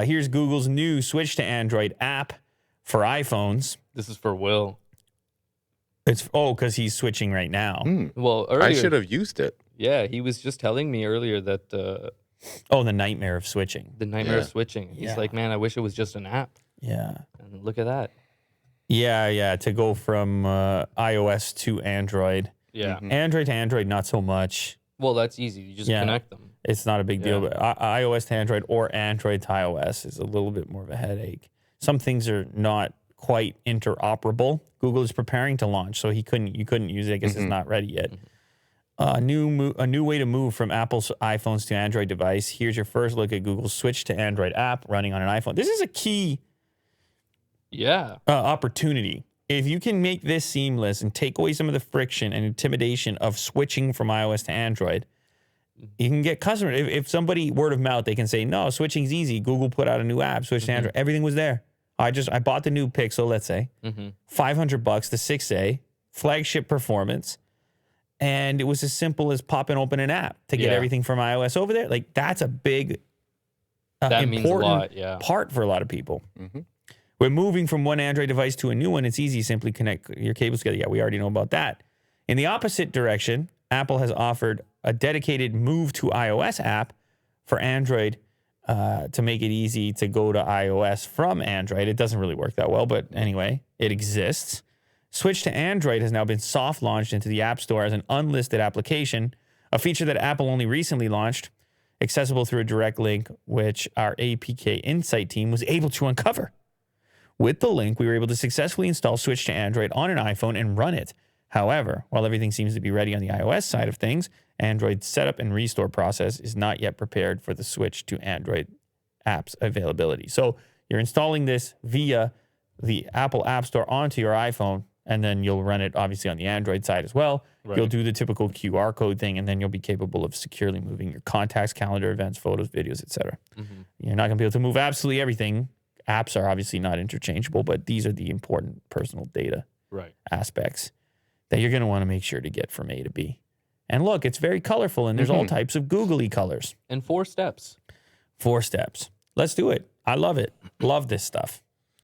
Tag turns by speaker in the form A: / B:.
A: Here's Google's new switch to Android app for iPhones.
B: This is for Will.
A: Because he's switching right now.
B: Well, earlier,
C: I should have used it.
B: Yeah, he was just telling me earlier that
A: The nightmare of switching.
B: the nightmare of switching. He's
A: Yeah.
B: like, man, I wish it was just an app.
A: Yeah.
B: And look at that.
A: Yeah, to go from iOS to Android.
B: Yeah.
A: Android to Android, not so much.
B: Well, that's easy. You just connect them.
A: It's not a big deal, but iOS to Android or Android to iOS is a little bit more of a headache. Some things are not quite interoperable. Google is preparing to launch, so you couldn't use it. I guess it's not ready yet. A new way to move from Apple's iPhones to Android device. Here's your first look at Google's switch to Android app running on an iPhone. This is a key opportunity. If you can make this seamless and take away some of the friction and intimidation of switching from iOS to Android, you can get customers. If somebody, word of mouth, they can say, no, switching's easy. Google put out a new app, switch to Android. Everything was there. I bought the new Pixel, let's say, $500, the 6A, flagship performance, and it was as simple as popping open an app to get everything from iOS over there. Like, that's a big,
B: That means a lot,
A: part for a lot of people. We're moving from one Android device to a new one. It's easy. Simply connect your cables together. Yeah, we already know about that. In the opposite direction, Apple has offered a dedicated move to iOS app for Android to make it easy to go to iOS from Android. It doesn't really work that well, but anyway, it exists. Switch to Android has now been soft launched into the App Store as an unlisted application, a feature that Apple only recently launched, accessible through a direct link, which our APK Insight team was able to uncover. With the link, we were able to successfully install Switch to Android on an iPhone and run it. However, while everything seems to be ready on the iOS side of things, Android's setup and restore process is not yet prepared for the switch to Android apps availability. So you're installing this via the Apple App Store onto your iPhone, and then you'll run it obviously on the Android side as well. Right. You'll do the typical QR code thing, and then you'll be capable of securely moving your contacts, calendar, events, photos, videos, etc. You're not going to be able to move absolutely everything. Apps are obviously not interchangeable, but these are the important personal data aspects that you're going to want to make sure to get from A to B. And look, it's very colorful, and there's all types of googly colors.
B: And 4 steps.
A: 4 steps. Let's do it. I love it. Love this stuff.